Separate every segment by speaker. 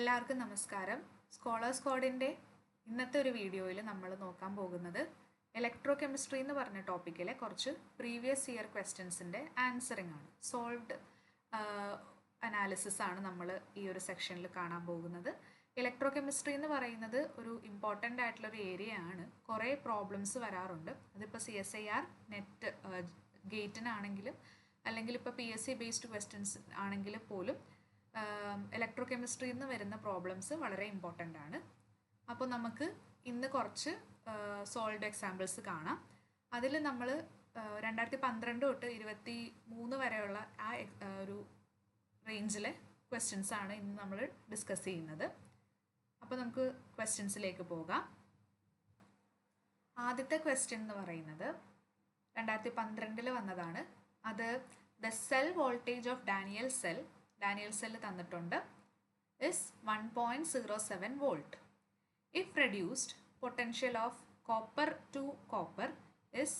Speaker 1: എല്ലാവർക്കും നമസ്കാരം. സ്കോളേഴ്സ് കോഡിൻ്റെ ഇന്നത്തെ ഒരു വീഡിയോയിൽ നമ്മൾ നോക്കാൻ പോകുന്നത് ഇലക്ട്രോ കെമിസ്ട്രി എന്ന് പറഞ്ഞ ടോപ്പിക്കിലെ കുറച്ച് പ്രീവിയസ് ഇയർ ക്വസ്റ്റ്യൻസിൻ്റെ ആൻസറിങ് ആണ്. സോൾവ്ഡ് അനാലിസിസ് ആണ് നമ്മൾ ഈ ഒരു സെക്ഷനിൽ കാണാൻ പോകുന്നത്. ഇലക്ട്രോ കെമിസ്ട്രി എന്ന് പറയുന്നത് ഒരു ഇമ്പോർട്ടൻ്റ് ആയിട്ടുള്ളൊരു ഏരിയ ആണ്. കുറേ പ്രോബ്ലംസ് വരാറുണ്ട്. അതിപ്പോൾ CSIR നെറ്റ് ഗേറ്റിനാണെങ്കിലും അല്ലെങ്കിൽ ഇപ്പോൾ PSC ബേസ്ഡ് ക്വസ്റ്റ്യൻസ് ആണെങ്കിൽ പോലും ഇലക്ട്രോ കെമിസ്ട്രിയിൽ നിന്ന് വരുന്ന പ്രോബ്ലംസ് വളരെ ഇമ്പോർട്ടൻ്റ് ആണ്. അപ്പോൾ നമുക്ക് ഇന്ന് കുറച്ച് സോൾവ്ഡ് എക്സാമ്പിൾസ് കാണാം. അതിൽ നമ്മൾ 2012 തൊട്ട് 2023 വരെയുള്ള ആ ഒരു റേഞ്ചിലെ ക്വസ്റ്റ്യൻസ് ആണ് ഇന്ന് നമ്മൾ ഡിസ്കസ് ചെയ്യുന്നത്. അപ്പോൾ നമുക്ക് ക്വസ്റ്റ്യൻസിലേക്ക് പോകാം. ആദ്യത്തെ ക്വസ്റ്റ്യൻ എന്ന് പറയുന്നത് 2012 വന്നതാണ്. അത് the cell voltage of Daniel cell തന്നിട്ടുണ്ട് is 1.07 volt. If reduced, potential of copper to copper is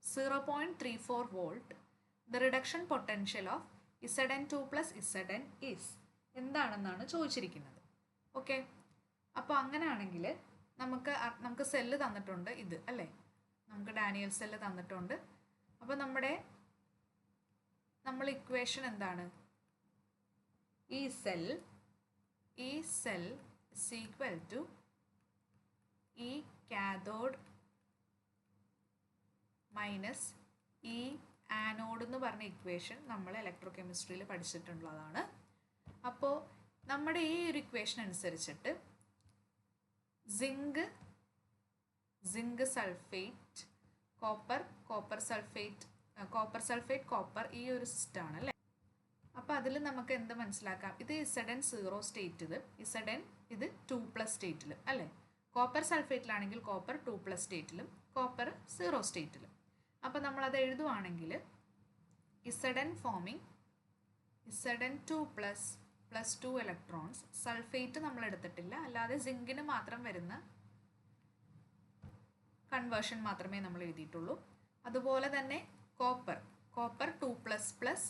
Speaker 1: 0.34 volt. The reduction potential of Zn2 plus Zn is എന്താണെന്നാണ് ചോദിച്ചിരിക്കുന്നത്. ഓക്കെ, അപ്പോൾ അങ്ങനെയാണെങ്കിൽ നമുക്ക് സെല്ല് തന്നിട്ടുണ്ട് ഇത് അല്ലേ, നമുക്ക് ഡാനിയൽ സെല്ല് തന്നിട്ടുണ്ട്. അപ്പോൾ നമ്മൾ ഇക്വേഷൻ എന്താണ്? ഈ cell is equal to E cathode minus E anode എന്ന് പറഞ്ഞ ഇക്വേഷൻ നമ്മൾ ഇലക്ട്രോ കെമിസ്ട്രിയിൽ പഠിച്ചിട്ടുള്ളതാണ്. അപ്പോൾ നമ്മുടെ ഈ ഒരു ഇക്വേഷൻ അനുസരിച്ചിട്ട് സിങ്ക് സൾഫേറ്റ് കോപ്പർ സൾഫേറ്റ് ഈ ഒരു സിസ്റ്റമാണ് അല്ലേ. അപ്പോൾ അതിൽ നമുക്ക് എന്ത് മനസ്സിലാക്കാം? ഇത് Zn 0 സ്റ്റേറ്റ്, Zn ഇത് 2+ സ്റ്റേറ്റിലും അല്ലേ. കോപ്പർ സൾഫേറ്റിലാണെങ്കിൽ കോപ്പർ 2+ സ്റ്റേറ്റിലും കോപ്പർ 0 സ്റ്റേറ്റിലും. അപ്പോൾ നമ്മളത് എഴുതുവാണെങ്കിൽ Zn forming Zn2 + 2 electrons. Sulphate നമ്മൾ എടുത്തിട്ടില്ല, അല്ലാതെ സിങ്കിന് മാത്രം വരുന്ന കൺവേർഷൻ മാത്രമേ നമ്മൾ എഴുതിയിട്ടുള്ളൂ. അതുപോലെ തന്നെ കോപ്പർ 2+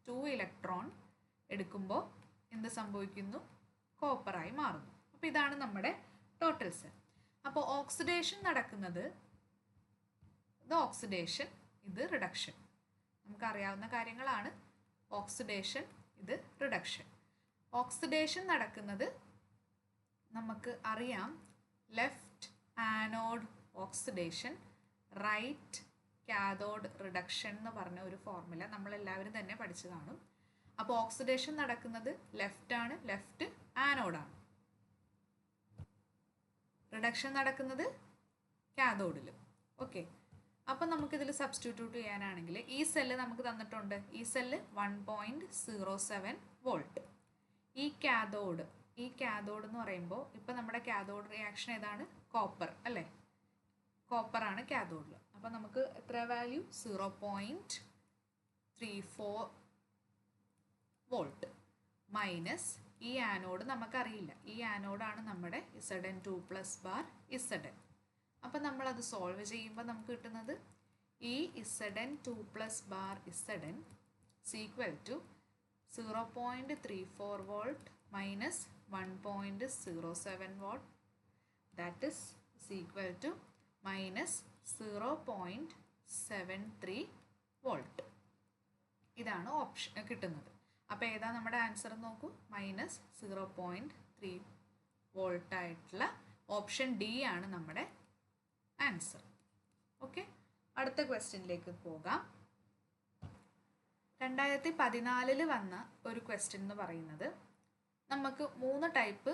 Speaker 1: 2 ഇലക്ട്രോൺ എടുക്കുമ്പോൾ എന്ത് സംഭവിക്കുന്നു? കോപ്പറായി മാറുന്നു. അപ്പോൾ ഇതാണ് നമ്മുടെ ടോട്ടൽ സെൽ. അപ്പോൾ ഓക്സിഡേഷൻ നടക്കുന്നത്, ഇത് ഓക്സിഡേഷൻ, ഇത് റിഡക്ഷൻ, നമുക്കറിയാവുന്ന കാര്യങ്ങളാണ്. ഓക്സിഡേഷൻ, ഇത് റിഡക്ഷൻ. ഓക്സിഡേഷൻ നടക്കുന്നത് നമുക്ക് അറിയാം, left anode oxidation, right cathode reduction എന്ന് പറഞ്ഞ ഒരു ഫോർമുല നമ്മളെല്ലാവരും തന്നെ പഠിച്ചു കാണും. അപ്പോൾ ഓക്സിഡേഷൻ നടക്കുന്നത് ലെഫ്റ്റ് ആനോഡാണ്. റിഡക്ഷൻ നടക്കുന്നത് കാഥോഡിലും. ഓക്കെ, അപ്പം നമുക്കിതിൽ സബ്സ്റ്റിറ്റ്യൂട്ട് ചെയ്യാനാണെങ്കിൽ ഈ സെല്ല് നമുക്ക് തന്നിട്ടുണ്ട്. ഈ സെല്ല് 1.07 വോൾട്ട്. ഈ കാഥോഡ് എന്ന് പറയുമ്പോൾ ഇപ്പം നമ്മുടെ കാഥോഡ് റിയാക്ഷൻ ഏതാണ്? കോപ്പർ അല്ലേ, കോപ്പറാണ് കാഥോഡിൽ. അപ്പോൾ നമുക്ക് എത്ര value? 0.34 volt minus E anode നമുക്കറിയില്ല. ഈ ആനോഡാണ് നമ്മുടെ Zn2+ Zn. അപ്പം നമ്മളത് സോൾവ് ചെയ്യുമ്പോൾ നമുക്ക് കിട്ടുന്നത് ഈ Zn2+ Zn = 0.34 volt minus 1.07 volt, that is equal to -0.73 volt. ഇതാണ് ഓപ്ഷൻ കിട്ടുന്നത്. അപ്പോൾ ഏതാ നമ്മുടെ ആൻസർ നോക്കൂ, -0.3 വോൾട്ട് ആയിട്ടുള്ള ഓപ്ഷൻ ഡി ആണ് നമ്മുടെ ആൻസർ. ഓക്കെ, അടുത്ത ക്വസ്റ്റ്യനിലേക്ക് പോകാം. 2014 വന്ന ഒരു ക്വസ്റ്റ്യൻ എന്ന് പറയുന്നത്, നമുക്ക് 3 ടൈപ്പ്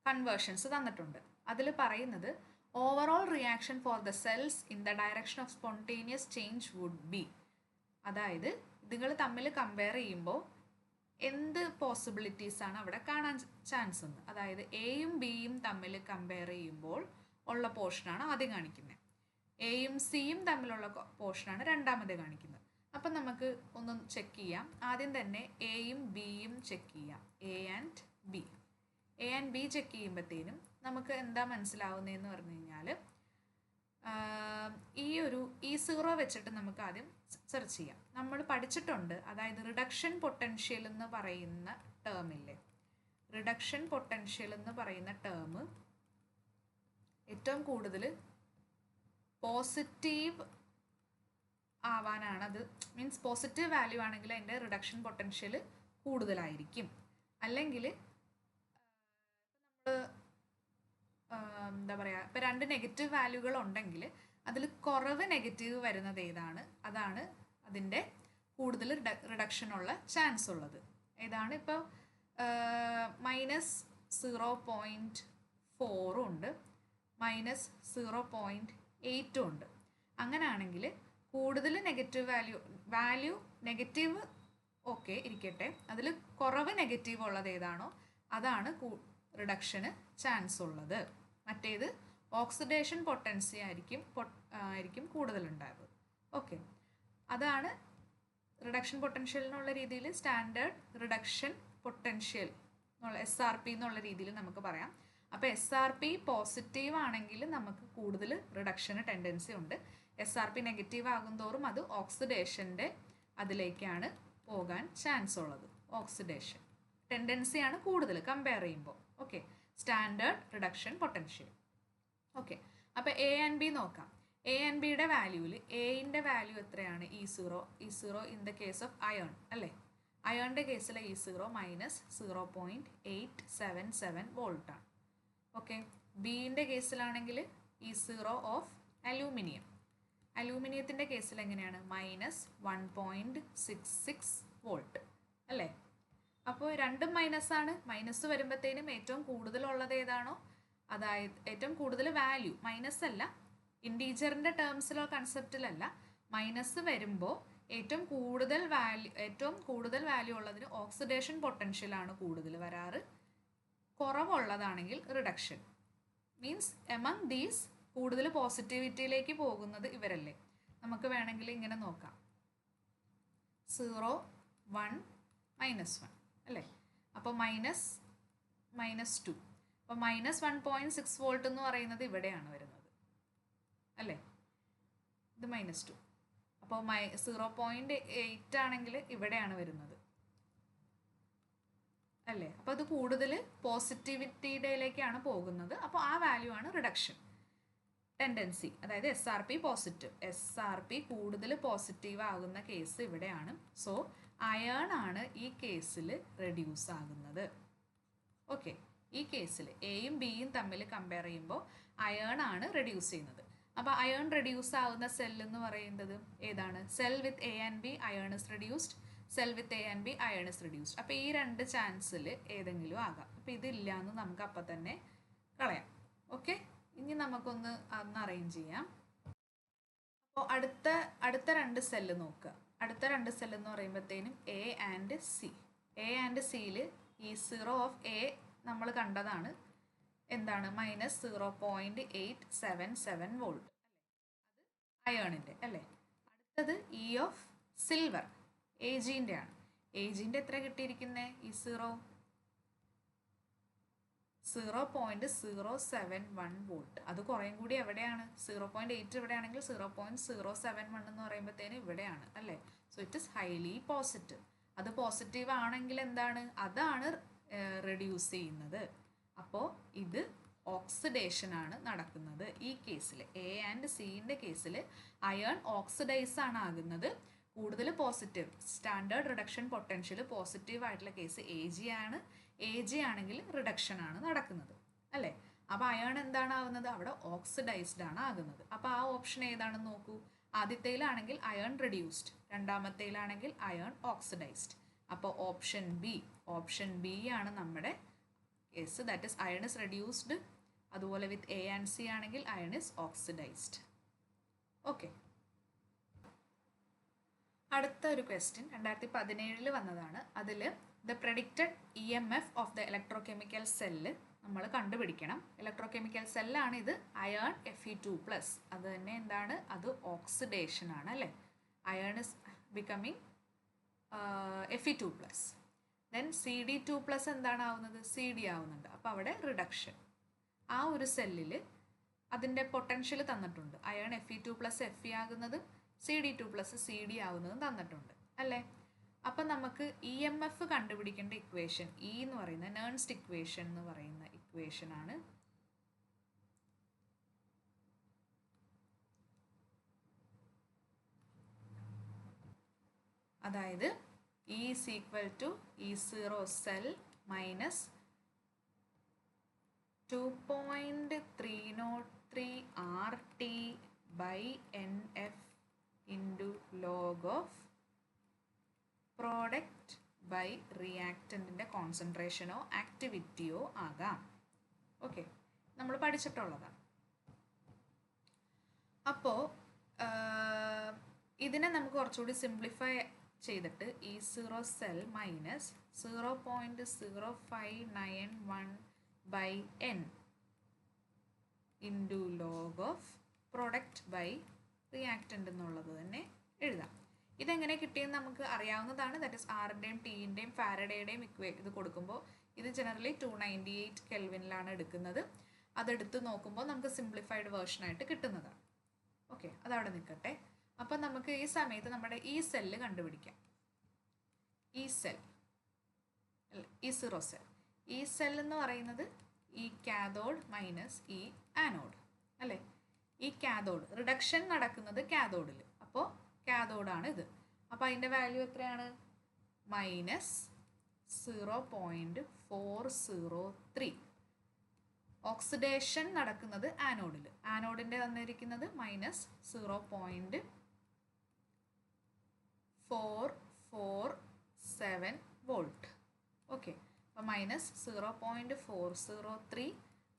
Speaker 1: കൺവേർഷൻസ് തന്നിട്ടുണ്ട്. അതിൽ പറയുന്നത് overall reaction for the cells in the direction of spontaneous change would be. അതായത് ഇതുങ്ങൾ തമ്മിൽ കമ്പയർ ചെയ്യുമ്പോൾ എന്ത് പോസിബിലിറ്റീസാണ് അവിടെ കാണാൻ ചാൻസ് ഉണ്ട്. അതായത് എയും ബിയും തമ്മിൽ കമ്പയർ ചെയ്യുമ്പോൾ ഉള്ള പോർഷനാണ് ആദ്യം കാണിക്കുന്നത്, എയും സിയും തമ്മിലുള്ള പോർഷനാണ് രണ്ടാമത് കാണിക്കുന്നത്. അപ്പം നമുക്ക് ഒന്ന് ചെക്ക് ചെയ്യാം. ആദ്യം തന്നെ എയും ബിയും ചെക്ക് ചെയ്യാം. എ ആൻഡ് ബി ചെക്ക് ചെയ്യുമ്പോഴത്തേനും നമുക്ക് എന്താ മനസ്സിലാവുന്നതെന്ന് പറഞ്ഞു കഴിഞ്ഞാൽ, ഈ ഒരു E0 വെച്ചിട്ട് നമുക്ക് ആദ്യം സെർച്ച് ചെയ്യാം. നമ്മൾ പഠിച്ചിട്ടുണ്ട്, അതായത് റിഡക്ഷൻ പൊട്ടൻഷ്യൽ എന്ന് പറയുന്ന ടേമില്ലേ, റിഡക്ഷൻ പൊട്ടൻഷ്യൽ എന്ന് പറയുന്ന ടേം ഏറ്റവും കൂടുതൽ പോസിറ്റീവ് ആവാനാണ്. അത് മീൻസ് പോസിറ്റീവ് വാല്യൂ ആണെങ്കിൽ അതിൻ്റെ റിഡക്ഷൻ പൊട്ടൻഷ്യൽ കൂടുതലായിരിക്കും. അല്ലെങ്കിൽ നമ്മൾ എന്താ പറയുക, ഇപ്പോൾ 2 നെഗറ്റീവ് വാല്യൂകൾ ഉണ്ടെങ്കിൽ അതിൽ കുറവ് നെഗറ്റീവ് വരുന്നത് ഏതാണ്, അതാണ് അതിൻ്റെ കൂടുതൽ റിഡക്ഷനുള്ള ചാൻസ് ഉള്ളത്. ഏതാണ്? ഇപ്പോൾ -0.4 ഉണ്ട്, -0.8 ഉണ്ട്. അങ്ങനെയാണെങ്കിൽ കൂടുതൽ നെഗറ്റീവ് വാല്യൂ നെഗറ്റീവ് ഓക്കെ ഇരിക്കട്ടെ, അതിൽ കുറവ് നെഗറ്റീവ് ഉള്ളത് ഏതാണോ അതാണ് റിഡക്ഷന് ചാൻസ് ഉള്ളത്. മറ്റേത് ഓക്സിഡേഷൻ പൊട്ടൻസി ആയിരിക്കും കൂടുതലുണ്ടാവുക. ഓക്കെ, അതാണ് റിഡക്ഷൻ പൊട്ടൻഷ്യൽ എന്നുള്ള രീതിയിൽ സ്റ്റാൻഡേർഡ് റിഡക്ഷൻ പൊട്ടൻഷ്യൽ എന്നുള്ള SRP എന്നുള്ള രീതിയിൽ നമുക്ക് പറയാം. അപ്പോൾ SRP പോസിറ്റീവ് ആണെങ്കിൽ നമുക്ക് കൂടുതൽ റിഡക്ഷന് ടെൻഡൻസി ഉണ്ട്. SRP നെഗറ്റീവ് ആകും തോറും അത് ഓക്സിഡേഷൻ്റെ അതിലേക്കാണ് പോകാൻ ചാൻസ് ഉള്ളത്. ഓക്സിഡേഷൻ ടെൻഡൻസിയാണ് കൂടുതൽ കമ്പയർ ചെയ്യുമ്പോൾ. Okay, standard reduction potential. Okay, അപ്പോൾ A and B നോക്കാം. A and Bയുടെ വാല്യൂവിൽ Aൻ്റെ വാല്യൂ എത്രയാണ്? E0 in the case of iron അല്ലേ. അയണിൻ്റെ കേസിൽ E0 -0.877 വോൾട്ടാണ്. ഓക്കെ, ബിൻ്റെ കേസിലാണെങ്കിൽ E0 ഓഫ് അലൂമിനിയത്തിൻ്റെ കേസിൽ എങ്ങനെയാണ്? -1.66 വോൾട്ട് അല്ലേ. അപ്പോൾ രണ്ടും മൈനസാണ്. മൈനസ് വരുമ്പോഴത്തേനും ഏറ്റവും കൂടുതലുള്ളത് ഏതാണോ, അതായത് ഏറ്റവും കൂടുതൽ വാല്യൂ, മൈനസ് അല്ല, ഇൻറ്റീജറിൻ്റെ ടേംസിലോ കൺസെപ്റ്റിലല്ല, മൈനസ് വരുമ്പോൾ ഏറ്റവും കൂടുതൽ വാല്യൂ ഉള്ളതിന് ഓക്സിഡേഷൻ പൊട്ടൻഷ്യലാണ് കൂടുതൽ വരാറ്. കുറവുള്ളതാണെങ്കിൽ റിഡക്ഷൻ. മീൻസ് എമംഗ് ദീസ് കൂടുതൽ പോസിറ്റിവിറ്റിയിലേക്ക് പോകുന്നത് ഇവരല്ലേ. നമുക്ക് വേണമെങ്കിൽ ഇങ്ങനെ നോക്കാം, 0, 1, -1 അല്ലേ. അപ്പോൾ -2. അപ്പോൾ -1.6 വോൾട്ട് എന്ന് പറയുന്നത് ഇവിടെയാണ് വരുന്നത് അല്ലേ. ഇത് -2. അപ്പോൾ 0.8 ആണെങ്കിൽ ഇവിടെയാണ് വരുന്നത് അല്ലേ. അപ്പോൾ അത് കൂടുതൽ പോസിറ്റിവിറ്റിയിലേക്കാണ് പോകുന്നത്. അപ്പോൾ ആ വാല്യൂ ആണ് റിഡക്ഷൻ ടെൻഡൻസി, അതായത് SRP പോസിറ്റീവ്. SRP കൂടുതൽ പോസിറ്റീവ് ആകുന്ന കേസ് ഇവിടെയാണ്. സോ അയൺ ആണ് ഈ കേസിൽ റെഡ്യൂസ് ആകുന്നത്. ഓക്കെ, ഈ കേസിൽ എയും ബിയും തമ്മിൽ കമ്പയർ ചെയ്യുമ്പോൾ അയൺ ആണ് റെഡ്യൂസ് ചെയ്യുന്നത്. അപ്പോൾ അയൺ റെഡ്യൂസ് ആവുന്ന സെൽ എന്ന് പറയുന്നത് ഏതാണ്? Cell with A and B iron is reduced, cell with A and B iron is reduced. അപ്പോൾ ഈ രണ്ട് ചാൻസിൽ ഏതെങ്കിലും ആകാം. അപ്പോൾ ഇതില്ല എന്ന് നമുക്ക് അപ്പം തന്നെ കളയാം. ഓക്കെ, ഇനി നമുക്കൊന്ന് അറേഞ്ച് ചെയ്യാം. അപ്പോൾ അടുത്ത 2 സെല്ല് നോക്കുക. അടുത്ത 2 സെല്ല് എന്ന് പറയുമ്പോഴത്തേനും A and Cയിൽ E0 of A നമ്മൾ കണ്ടതാണ്. എന്താണ്? -0.877 വോൾട്ട് അല്ലേ, അത് അയണിൻ്റെ അല്ലേ. അടുത്തത് E ഓഫ് സിൽവർ Agൻ്റെ ആണ്. Agൻ്റെ എത്ര കിട്ടിയിരിക്കുന്നത്? E0 0.071 volt. അത് കുറേയും കൂടി എവിടെയാണ്? 0.8 ഇവിടെയാണെങ്കിൽ 0.071 എന്ന് പറയുമ്പോഴത്തേനും ഇവിടെയാണ് അല്ലേ. So it is highly positive. അത് പോസിറ്റീവ് ആണെങ്കിൽ എന്താണ്? അതാണ് റെഡ്യൂസ് ചെയ്യുന്നത്. അപ്പോൾ ഇത് ഓക്സിഡേഷൻ ആണ് നടക്കുന്നത് ഈ കേസിൽ. A and Cൻ്റെ കേസിൽ അയൺ ഓക്സിഡൈസ് ആണ് ആകുന്നത്. കൂടുതൽ positive standard reduction potential positive ആയിട്ടുള്ള കേസ് Ag ആണ്. Ag ആണെങ്കിൽ റിഡക്ഷൻ ആണ് നടക്കുന്നത് അല്ലേ. അപ്പോൾ അയൺ എന്താണ് ആകുന്നത്? അവിടെ ഓക്സിഡൈസ്ഡ് ആണ് ആകുന്നത്. അപ്പോൾ ആ ഓപ്ഷൻ ഏതാണെന്ന് നോക്കൂ. ആദ്യത്തേലാണെങ്കിൽ അയൺ റെഡ്യൂസ്ഡ്, രണ്ടാമത്തേലാണെങ്കിൽ അയൺ ഓക്സിഡൈസ്ഡ്. അപ്പോൾ ഓപ്ഷൻ ബി ആണ് നമ്മുടെ case. That is iron is reduced. അതുപോലെ വിത്ത് A and C ആണെങ്കിൽ അയൺ ഇസ് ഓക്സിഡൈസ്ഡ്. ഓക്കെ, അടുത്ത ഒരു ക്വസ്റ്റ്യൻ 2017 വന്നതാണ്. അതിൽ the predicted EMF of the electrochemical cell നമ്മൾ കണ്ടുപിടിക്കണം. ഇലക്ട്രോകെമിക്കൽ സെല്ലാണ് ഇത്. Iron Fe2+. അത് തന്നെ എന്താണ്? അത് ഓക്സിഡേഷൻ ആണ് അല്ലേ. Iron is becoming Fe2+. Then Cd2+ എന്താണ് ആവുന്നത്? CD ആവുന്നുണ്ട്. അപ്പോൾ അവിടെ റിഡക്ഷൻ. ആ ഒരു സെല്ലിൽ അതിൻ്റെ പൊട്ടൻഷ്യൽ തന്നിട്ടുണ്ട്. അയൺ Fe2+ Fe ആകുന്നതും Cd2+ CD ആകുന്നതും തന്നിട്ടുണ്ട് അല്ലേ. അപ്പം നമുക്ക് ഇ എം എഫ് കണ്ടുപിടിക്കേണ്ട ഇക്വേഷൻ ഇ എന്ന് പറയുന്ന നേൺസ്റ്റ് ഇക്വേഷൻ എന്ന് പറയുന്ന ഇക്വേഷൻ ആണ്. അതായത് E is equal to E0 cell minus 2.303 RT by NF into log of product by റിയാക്റ്റൻറ്റിൻ്റെ കോൺസെൻട്രേഷനോ ആക്ടിവിറ്റിയോ ആകാം. ഓക്കെ, നമ്മൾ പഠിച്ചിട്ടുള്ളതാണ്. അപ്പോൾ ഇതിനെ നമുക്ക് കുറച്ചുകൂടി സിംപ്ലിഫൈ ചെയ്തിട്ട് E0 cell minus 0.0591 by N into log of product by reactant എന്നുള്ളത് തന്നെ എഴുതാം. ഇതെങ്ങനെ കിട്ടിയെന്ന് നമുക്ക് അറിയാവുന്നതാണ്. ദാറ്റ് ഇസ് ആറിൻ്റെയും ടീൻ്റെയും ഫാരഡേയുടെയും ഇത് കൊടുക്കുമ്പോൾ ഇത് ജനറലി 298 കെൽവിനിലാണ് എടുക്കുന്നത്. അതെടുത്ത് നോക്കുമ്പോൾ നമുക്ക് സിംപ്ലിഫൈഡ് വേർഷനായിട്ട് കിട്ടുന്നതാണ്. ഓക്കെ, അതവിടെ നിൽക്കട്ടെ. അപ്പം നമുക്ക് ഈ സമയത്ത് നമ്മുടെ ഈ സെല്ല് കണ്ടുപിടിക്കാം. ഈ സെൽ അല്ല, E0 സെൽ. ഈ സെൽ എന്ന് പറയുന്നത് ഈ കാഥോഡ് മൈനസ് ഈ ആനോഡ് അല്ലേ. ഈ കാഥോഡ് റിഡക്ഷൻ നടക്കുന്നത് കാഥോഡിൽ, അപ്പോൾ കാഥോഡാണ് ഇത്. അപ്പോൾ അതിൻ്റെ വാല്യൂ എത്രയാണ്? മൈനസ് 0.403. ഓക്സിഡേഷൻ നടക്കുന്നത് ആനോഡിൽ. ആനോഡിൻ്റെ തന്നിരിക്കുന്നത് മൈനസ് 0.447 വോൾട്ട്. ഓക്കെ, അപ്പോൾ മൈനസ് 0.403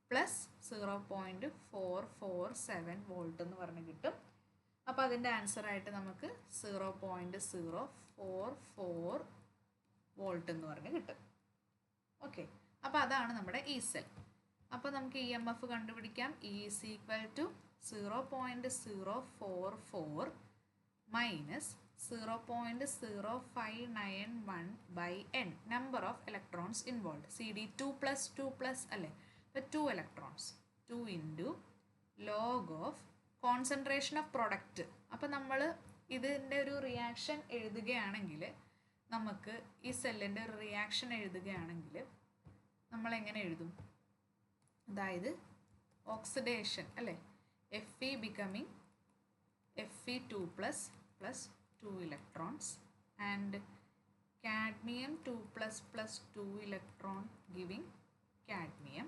Speaker 1: പ്ലസ് 0.447 വോൾട്ട് എന്ന് പറഞ്ഞ് കിട്ടും. അപ്പോൾ അതിൻ്റെ ആൻസറായിട്ട് നമുക്ക് 0.044 വോൾട്ട് എന്ന് പറഞ്ഞ് കിട്ടും. ഓക്കെ, അപ്പോൾ അതാണ് നമ്മുടെ ഇ സെൽ. അപ്പോൾ നമുക്ക് ഇ എം എഫ് കണ്ടുപിടിക്കാം. E is equal to 0.044 minus 0.0591 by N, number of electrons involve. CD 2+2+ അല്ലേ, അപ്പോൾ 2 electrons, 2 into log of concentration of product. അപ്പോൾ നമ്മൾ ഇതിൻ്റെ ഒരു റിയാക്ഷൻ എഴുതുകയാണെങ്കിൽ, നമുക്ക് ഈ സെല്ലിൻ്റെ ഒരു റിയാക്ഷൻ എഴുതുകയാണെങ്കിൽ നമ്മൾ എങ്ങനെ എഴുതും? അതായത് ഓക്സിഡേഷൻ അല്ലേ, Fe becoming Fe2+ plus 2 electrons and cadmium 2++ 2 electron giving cadmium.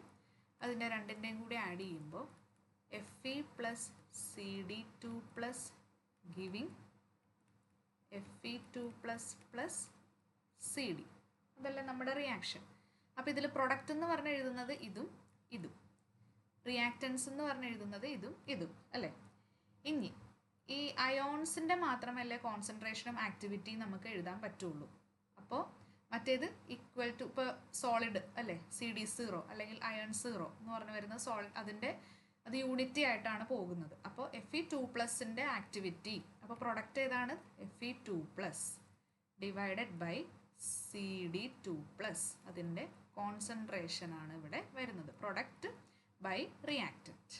Speaker 1: അതിൻ്റെ രണ്ടിൻ്റെയും കൂടി ആഡ് ചെയ്യുമ്പോൾ Fe plus CD2+ giving Fe2++ CD. അതല്ലേ നമ്മുടെ റിയാക്ഷൻ. അപ്പോൾ ഇതിൽ പ്രൊഡക്റ്റ് എന്ന് പറഞ്ഞ് എഴുതുന്നത് ഇതും ഇതും, റിയാക്റ്റൻസ് എന്ന് പറഞ്ഞ് എഴുതുന്നത് ഇതും ഇതും അല്ലേ. ഇനി ഈ അയോൺസിൻ്റെ മാത്രമല്ലേ കോൺസെൻട്രേഷനും ആക്ടിവിറ്റിയും നമുക്ക് എഴുതാൻ പറ്റുള്ളൂ. അപ്പോൾ മറ്റേത് ഈക്വൽ ടു, ഇപ്പോൾ സോളിഡ് അല്ലേ, CD0 അല്ലെങ്കിൽ അയൺ 0 എന്ന് പറഞ്ഞ് വരുന്ന സോളിഡ്, അത് യൂണിറ്റി ആയിട്ടാണ് പോകുന്നത്. അപ്പോൾ Fe2+ൻ്റെ ആക്ടിവിറ്റി, അപ്പോൾ പ്രൊഡക്റ്റ് ഏതാണ്? Fe2+ ഡിവൈഡഡ് ബൈ CD2+, അതിൻ്റെ കോൺസെൻട്രേഷനാണ് ഇവിടെ വരുന്നത്, പ്രൊഡക്റ്റ് ബൈ റിയാക്റ്റൻറ്റ്.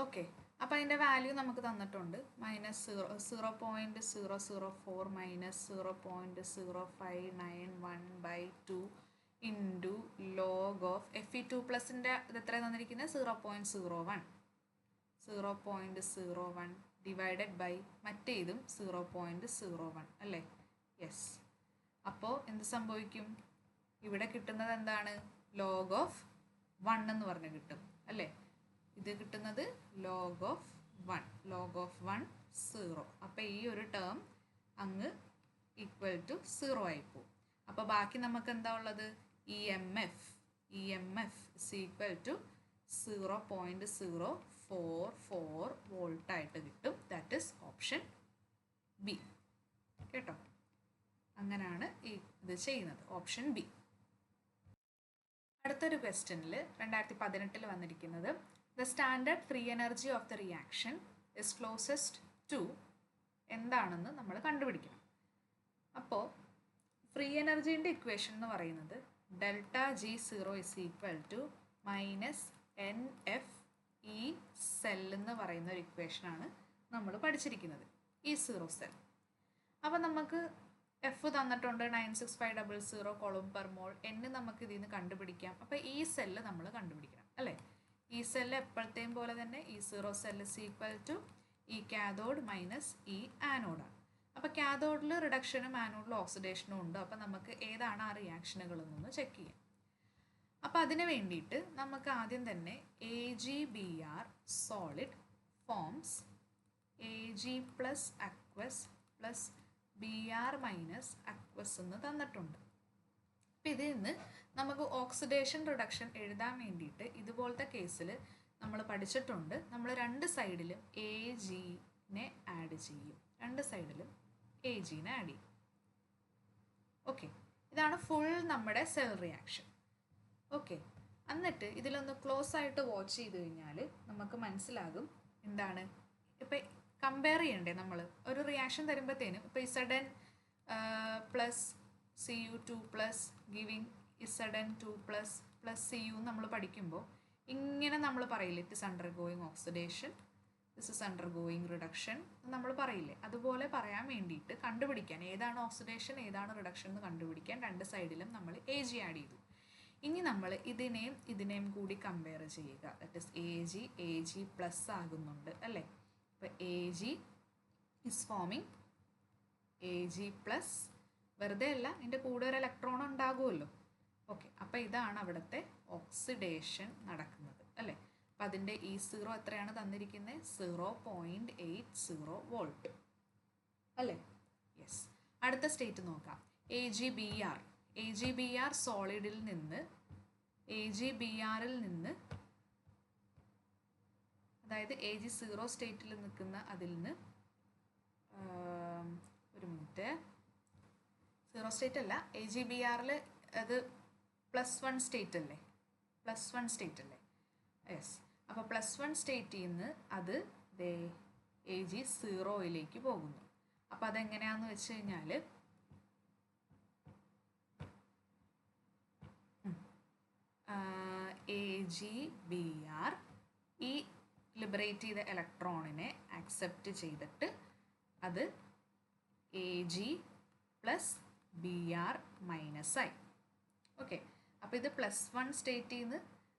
Speaker 1: ഓക്കെ, അപ്പോൾ അതിൻ്റെ വാല്യൂ നമുക്ക് തന്നിട്ടുണ്ട്. Minus 0.004 minus 0.0591 by 2 into log of Fe2+ൻ്റെ ഇത് എത്ര തന്നിരിക്കുന്നത്? 0.01 ഡിവൈഡഡ് ബൈ മറ്റേ ഇതും 0.01 അല്ലേ. യെസ്, അപ്പോൾ എന്ത് സംഭവിക്കും? ഇവിടെ കിട്ടുന്നത് എന്താണ്? ലോഗ് ഓഫ് 1 എന്ന് പറഞ്ഞ് കിട്ടും അല്ലേ. ഇത് കിട്ടുന്നത് ലോഗ് ഓഫ് 1, ലോഗ് ഓഫ് 1 0. അപ്പോൾ ഈ ഒരു ടേം അങ്ങ് ഈക്വൽ ടു 0 ആയിപ്പോവും. അപ്പോൾ ബാക്കി നമുക്ക് എന്താ ഉള്ളത്? E M F is equal to 0.044 വോൾട്ടായിട്ട് കിട്ടും. That is option B. കേട്ടോ, അങ്ങനെയാണ് ഇത് ചെയ്യുന്നത്, ഓപ്ഷൻ ബി. അടുത്തൊരു ക്വസ്റ്റ്യനിൽ 2018 വന്നിരിക്കുന്നത്, the standard free energy of the reaction is closest to എന്താണെന്ന് നമ്മൾ കണ്ടുപിടിക്കണം. അപ്പോൾ ഫ്രീ എനർജീൻ്റെ ഇക്വേഷൻ എന്ന് പറയുന്നത് ΔG0 is equal to minus NFE cell എന്ന് പറയുന്ന ഒരു ഇക്വേഷനാണ് നമ്മൾ പഠിച്ചിരിക്കുന്നത്, E0 സെൽ. അപ്പോൾ നമുക്ക് എഫ് തന്നിട്ടുണ്ട് 96500 കൊളും പെർ മോൾ. എൻ നമുക്ക് ഇതിൽ നിന്ന് കണ്ടുപിടിക്കാം. അപ്പോൾ ഈ സെല്ല് നമ്മൾ കണ്ടുപിടിക്കണം അല്ലേ. ഈ സെല്ല് എപ്പോഴത്തെയും പോലെ തന്നെ E0 cell is equal to E cathode minus E ആനോഡാണ്. അപ്പോൾ കാഥോഡിൽ റിഡക്ഷനും ആനോഡിൽ ഓക്സിഡേഷനും ഉണ്ട്. അപ്പോൾ നമുക്ക് ഏതാണ് ആ റിയാക്ഷനുകളെന്നൊന്ന് ചെക്ക് ചെയ്യാം. അപ്പോൾ അതിന് വേണ്ടിയിട്ട് നമുക്ക് ആദ്യം തന്നെ AgBr solid forms Ag plus aqueous plus Br minus aqueous എന്ന് തന്നിട്ടുണ്ട്. അപ്പം ഇതിൽ നിന്ന് നമുക്ക് ഓക്സിഡേഷൻ റിഡക്ഷൻ എഴുതാൻ വേണ്ടിയിട്ട് ഇതുപോലത്തെ കേസിൽ നമ്മൾ പഠിച്ചിട്ടുണ്ട്. നമ്മൾ രണ്ട് സൈഡിലും Agനെ ആഡ് ചെയ്യും. രണ്ട് സൈഡിലും Agനെ ആഡ് ചെയ്യും. ഓക്കെ, ഇതാണ് ഫുൾ നമ്മുടെ സെൽ റിയാക്ഷൻ. ഓക്കെ, എന്നിട്ട് ഇതിലൊന്ന് ക്ലോസ് ആയിട്ട് വാച്ച് ചെയ്ത് കഴിഞ്ഞാൽ നമുക്ക് മനസ്സിലാകും എന്താണ്. ഇപ്പം കമ്പയർ ചെയ്യണ്ടേ നമ്മൾ ഒരു റിയാക്ഷൻ തരുമ്പോഴത്തേനും. ഇപ്പോൾ Zn plus Cu2 plus giving Zn2 plus Cu നമ്മൾ പഠിക്കുമ്പോൾ ഇങ്ങനെ നമ്മൾ പറയില്ലേ, it is undergoing oxidation, this is undergoing reduction നമ്മൾ പറയില്ലേ. അതുപോലെ പറയാൻ വേണ്ടിയിട്ട് കണ്ടുപിടിക്കാൻ ഏതാണ് ഓക്സിഡേഷൻ ഏതാണ് റിഡക്ഷൻ എന്ന് കണ്ടുപിടിക്കാൻ രണ്ട് സൈഡിലും നമ്മൾ Ag ആഡ് ചെയ്തു. ഇനി നമ്മൾ ഇതിനെയും കൂടി കമ്പയർ ചെയ്യുക. ദാറ്റ് ഇസ് Ag പ്ലസ് ആകുന്നുണ്ട് അല്ലേ. അപ്പോൾ Ag is forming Ag plus, വെറുതെ അല്ല, ഇതിൻ്റെ കൂടെ ഒരു ഇലക്ട്രോൺ ഉണ്ടാകുമല്ലോ. ഓക്കെ, അപ്പോൾ ഇതാണ് അവിടുത്തെ ഓക്സിഡേഷൻ നടക്കുന്നത് അല്ലേ. അപ്പോൾ അതിൻ്റെ E0 എത്രയാണ് തന്നിരിക്കുന്നത്? 0.80 വോൾട്ട് അല്ലേ. യെസ്, അടുത്ത സ്റ്റേറ്റ് നോക്കാം. AgBr സോളിഡിൽ നിന്ന് അതായത് Ag0 സ്റ്റേറ്റിൽ നിൽക്കുന്ന അതിൽ നിന്ന് ഒരു മിനിറ്റ്, 0 സ്റ്റേറ്റ് അല്ല, AgBrൽ അത് +1 സ്റ്റേറ്റ് അല്ലേ, +1 സ്റ്റേറ്റ് അല്ലേ. യെസ്, അപ്പോൾ +1 സ്റ്റേറ്റിൽ നിന്ന് അത് Ag0യിലേക്ക് പോകുന്നു. അപ്പോൾ അതെങ്ങനെയാണെന്ന് വെച്ച് കഴിഞ്ഞാൽ AgBr ഈ ലിബറേറ്റ് ചെയ്ത ഇലക്ട്രോണിനെ ആക്സെപ്റ്റ് ചെയ്തിട്ട് അത് Ag പ്ലസ് Br മൈനസ് ആയി. ഓക്കെ, അപ്പോൾ ഇത് +1 സ്റ്റേറ്റിൽ നിന്ന്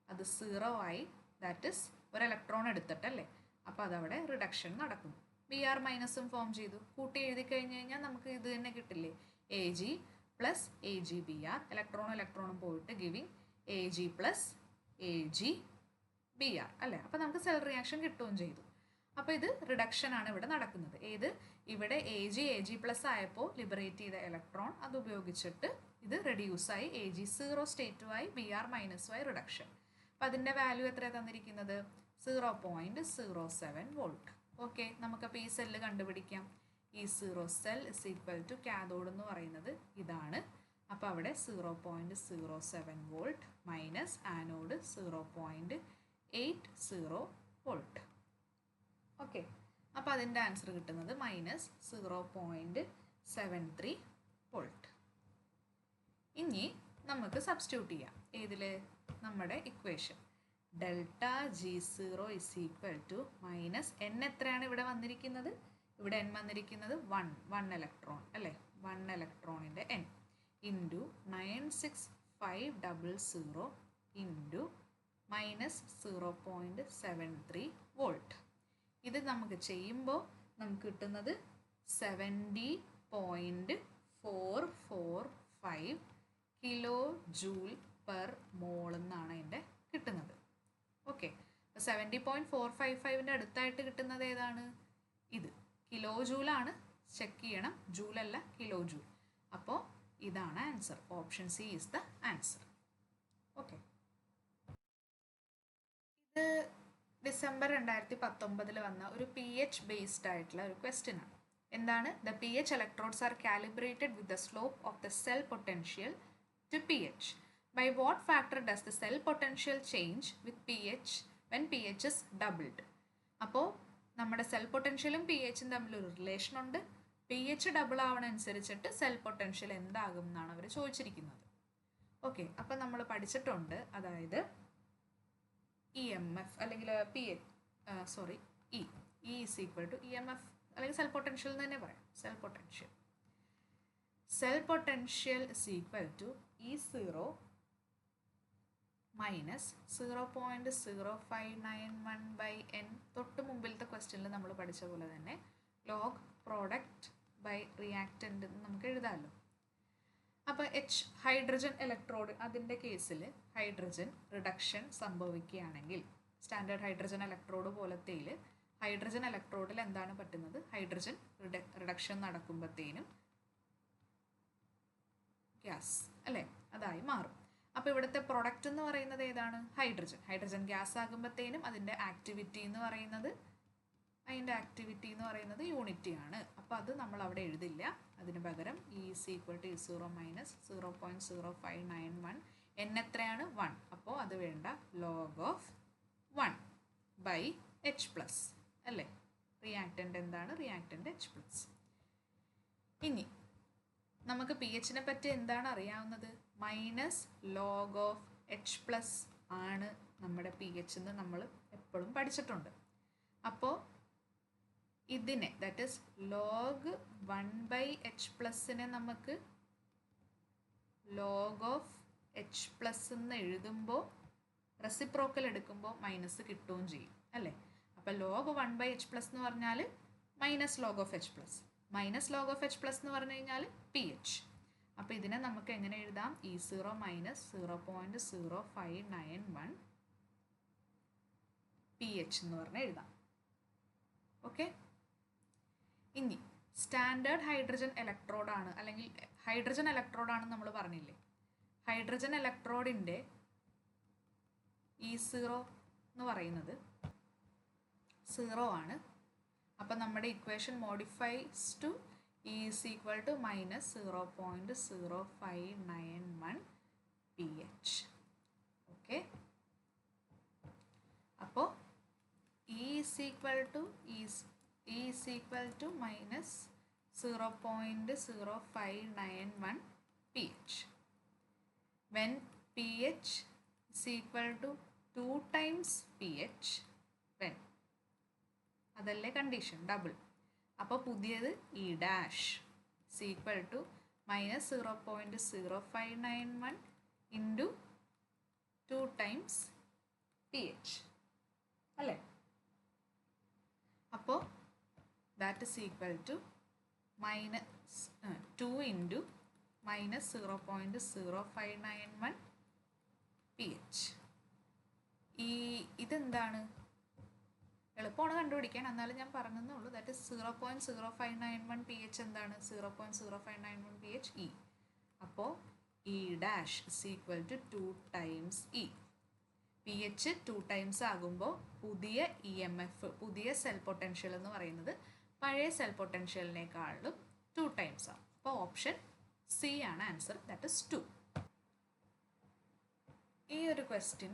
Speaker 1: അത് 0 ആയി. ദാറ്റ് ഇസ് ഒരു ഇലക്ട്രോൺ എടുത്തിട്ടല്ലേ. അപ്പോൾ അതവിടെ റിഡക്ഷൻ നടക്കുന്നു. Br മൈനസും ഫോം ചെയ്തു. കൂട്ടി എഴുതി കഴിഞ്ഞ് കഴിഞ്ഞാൽ നമുക്ക് ഇത് തന്നെ കിട്ടില്ലേ, Ag പ്ലസ് AgBr, ഇലക്ട്രോണും പോയിട്ട് ഗിവിങ് Ag പ്ലസ് AgBr അല്ലേ. അപ്പോൾ നമുക്ക് സെൽ റിയാക്ഷൻ കിട്ടുകയും ചെയ്തു. അപ്പോൾ ഇത് റിഡക്ഷൻ ആണ് ഇവിടെ നടക്കുന്നത്. ഇവിടെ Ag പ്ലസ് ആയപ്പോൾ ലിബറേറ്റ് ചെയ്ത ഇലക്ട്രോൺ അത് ഉപയോഗിച്ചിട്ട് ഇത് റെഡ്യൂസായി Ag0 സ്റ്റേറ്റുമായി Br മൈനസുമായി റിഡക്ഷൻ. അപ്പോൾ അതിൻ്റെ വാല്യൂ എത്ര തന്നിരിക്കുന്നത്? 0.07 വോൾട്ട്. ഓക്കെ, നമുക്കപ്പോൾ ഈ സെല്ല് കണ്ടുപിടിക്കാം. E0 cell is equal to cathode എന്ന് പറയുന്നത് ഇതാണ്. അപ്പോൾ അവിടെ 0.07 volt minus anode 0.80 volt. Okay, അപ്പോൾ അതിൻ്റെ ആൻസർ കിട്ടുന്നത് -0.73 വോൾട്ട്. ഇനി നമുക്ക് സബ്സ്റ്റിറ്റ്യൂട്ട് ചെയ്യാം. ഏതിൽ? നമ്മുടെ equation ΔG0 is equal to minus n എത്രയാണ് ഇവിടെ വന്നിരിക്കുന്നത്? ഇവിടെ n വന്നിരിക്കുന്നത് 1 ഇലക്ട്രോൺ അല്ലേ. 1 ഇലക്ട്രോണിൻ്റെ n ഇൻറ്റു 96500 ഇൻറ്റു -0.73 വോൾട്ട്. ഇത് നമുക്ക് ചെയ്യുമ്പോൾ നമുക്ക് കിട്ടുന്നത് 70.445 കിലോ ജൂൾ പെർ മോൾ എന്നാണ് എൻ്റെ കിട്ടുന്നത്. ഓക്കെ, 70.455ൻ്റെ അടുത്തായിട്ട് കിട്ടുന്നത് ഏതാണ്? ഇത് കിലോ ജൂളാണ്. ചെക്ക് ചെയ്യണം, ജൂളല്ല കിലോ ജൂൾ. അപ്പോൾ ഇതാണ് answer. Option C is the answer. Okay, ഇത് ഡിസംബർ 2019 വന്ന ഒരു PH ബേസ്ഡ് ആയിട്ടുള്ള ഒരു ക്വസ്റ്റ്യൻ ആണ്. എന്താണ്? The PH electrodes are calibrated with the slope of the cell potential to pH. By what factor does the cell potential change with pH when pH is doubled? അപ്പോൾ നമ്മുടെ cell പൊട്ടൻഷ്യലും PHും തമ്മിലൊരു relation ഉണ്ട്. PH double ആവണ അനുസരിച്ചിട്ട് cell potential എന്താകും എന്നാണ് അവർ ചോദിച്ചിരിക്കുന്നത്. Okay, അപ്പം നമ്മൾ പഠിച്ചിട്ടുണ്ട്. അതായത് EMF അല്ലെങ്കിൽ E is equal to EMF അല്ലെങ്കിൽ സെൽ പൊട്ടൻഷ്യൽ എന്ന് തന്നെ പറയാം. Cell potential cell potential is equal to E0 minus 0.0591 by n. തൊട്ട് മുമ്പിലത്തെ ക്വസ്റ്റ്യനിൽ നമ്മൾ പഠിച്ച പോലെ തന്നെ ലോഗ് പ്രോഡക്റ്റ് ബൈ റിയാക്റ്റൻ്റ് നമുക്ക് എഴുതാമല്ലോ. അപ്പോൾ ഹൈഡ്രജൻ ഇലക്ട്രോഡ്, അതിൻ്റെ കേസിൽ ഹൈഡ്രജൻ റിഡക്ഷൻ സംഭവിക്കുകയാണെങ്കിൽ സ്റ്റാൻഡേർഡ് ഹൈഡ്രജൻ ഇലക്ട്രോഡ് പോലത്തേൽ ഹൈഡ്രജൻ ഇലക്ട്രോഡിൽ എന്താണ് പറ്റുന്നത്? ഹൈഡ്രജൻ റിഡക്ഷൻ നടക്കുമ്പോഴത്തേനും ഗ്യാസ് അല്ലേ അതായി മാറും. അപ്പോൾ ഇവിടുത്തെ പ്രൊഡക്റ്റ് എന്ന് പറയുന്നത് ഏതാണ്? ഹൈഡ്രജൻ. ഹൈഡ്രജൻ ഗ്യാസ് ആകുമ്പോഴത്തേനും അതിൻ്റെ ആക്ടിവിറ്റി എന്ന് പറയുന്നത് യൂണിറ്റിയാണ്. അപ്പോൾ അത് നമ്മൾ അവിടെ എഴുതില്ല. അതിന് പകരം is equal to E0 minus 0.0591. n എത്രയാണ്? 1. അപ്പോൾ അത് വേണ്ട, log of 1 by H plus അല്ലേ. റിയാക്റ്റൻ്റ് എന്താണ്? Reactant H+. ഇനി നമുക്ക് പി എച്ചിനെ പറ്റി എന്താണ് അറിയാവുന്നത്? മൈനസ് ലോഗ് ഓഫ് H+ ആണ് നമ്മുടെ പി എച്ച് എന്ന് നമ്മൾ എപ്പോഴും പഠിച്ചിട്ടുണ്ട്. അപ്പോൾ ഇതിനെ, ദാറ്റ് ഈസ് ലോഗ് 1 ബൈ H+നെ നമുക്ക് ലോഗ് ഓഫ് H+ എന്ന് എഴുതുമ്പോൾ റെസിപ്രോക്കൽ എടുക്കുമ്പോൾ മൈനസ് കിട്ടുകയും ചെയ്യും അല്ലേ. അപ്പോൾ ലോഗ് 1 ബൈ H+ എന്ന് പറഞ്ഞാൽ minus log of H+. Minus log of H+ എന്ന് പറഞ്ഞു കഴിഞ്ഞാൽ പി എച്ച്. അപ്പോൾ ഇതിനെ നമുക്ക് എങ്ങനെ എഴുതാം? E0 മൈനസ് 0.0591 പി എച്ച് എന്ന് പറഞ്ഞ് എഴുതാം. ഓക്കെ. ഇനി സ്റ്റാൻഡേർഡ് ഹൈഡ്രജൻ ഇലക്ട്രോഡാണ്, അല്ലെങ്കിൽ ഹൈഡ്രജൻ ഇലക്ട്രോഡാണെന്ന് നമ്മൾ പറഞ്ഞില്ലേ. ഹൈഡ്രജൻ ഇലക്ട്രോഡിൻ്റെ E0 എന്ന് പറയുന്നത് 0 ആണ്. അപ്പം നമ്മുടെ equation modifies to is equal to minus 0.0591 P H. Okay. അപ്പോൾ is equal to minus 0.0591 pH. When pH is equal to 2 times pH, when അതല്ലേ കണ്ടീഷൻ, ഡബിൾ. അപ്പോൾ പുതിയത് E dash is equal to minus 0.0591 into 2 times pH അല്ലേ. അപ്പോൾ that is equal to minus 2 into minus 0.0591 pH. ഇതെന്താണ്? എളുപ്പമാണ് കണ്ടുപിടിക്കാൻ, എന്നാലും ഞാൻ പറഞ്ഞതേ ഉള്ളൂ. ദാറ്റ് ഇസ് 0.0591 pH എന്താണ്? 0.0591 pH E. അപ്പോൾ E dash is equal to 2 times E. pH 2 times ആകുമ്പോൾ പുതിയ EMF, പുതിയ സെൽ പൊട്ടൻഷ്യൽ എന്ന് പറയുന്നത് പഴയ സെൽ പൊട്ടൻഷ്യലിനേക്കാളും 2 times ആണ്. അപ്പോൾ ഓപ്ഷൻ സി ആണ് ആൻസർ, ദാറ്റ് ഇസ് 2. ഈ ഒരു ക്വസ്റ്റ്യൻ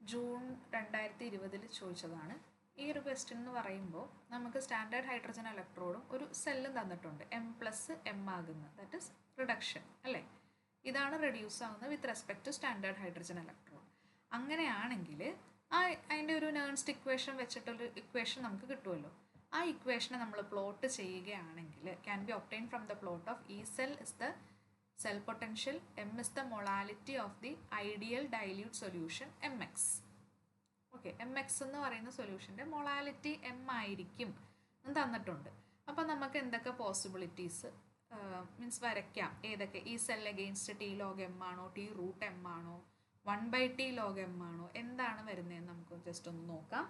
Speaker 1: ജൂൺ 2020 ചോദിച്ചതാണ്. ഈ ഒരു ക്വസ്റ്റ്യൻ എന്ന് പറയുമ്പോൾ നമുക്ക് സ്റ്റാൻഡേർഡ് ഹൈഡ്രജൻ ഇലക്ട്രോഡും ഒരു സെല്ലും തന്നിട്ടുണ്ട്, M+M ആകുന്നത്, ദാറ്റ് ഇസ് റിഡക്ഷൻ അല്ലേ. ഇതാണ് റെഡ്യൂസ് ആകുന്നത് with respect to standard hydrogen electrode. അങ്ങനെയാണെങ്കിൽ അതിൻ്റെ ഒരു നേൺസ്റ്റ് ഇക്വേഷൻ വെച്ചിട്ടൊരു ഇക്വേഷൻ നമുക്ക് കിട്ടുമല്ലോ. ആ ഇക്വേഷനെ നമ്മൾ പ്ലോട്ട് ചെയ്യുകയാണെങ്കിൽ can be obtain from the plot of E cell is the cell potential, M is the molality of the ideal dilute solution MX. Okay, MX എന്ന് പറയുന്ന സൊല്യൂഷൻ്റെ മൊളാലിറ്റി M ആയിരിക്കും എന്ന് തന്നിട്ടുണ്ട്. അപ്പോൾ നമുക്ക് എന്തൊക്കെ പോസിബിലിറ്റീസ് മീൻസ് വരയ്ക്കാം? ഏതൊക്കെ? ഈ cell against T log M ആണോ, T root M ആണോ, 1/T log M ആണോ, എന്താണ് വരുന്നതെന്ന് നമുക്ക് ജസ്റ്റ് ഒന്ന് നോക്കാം.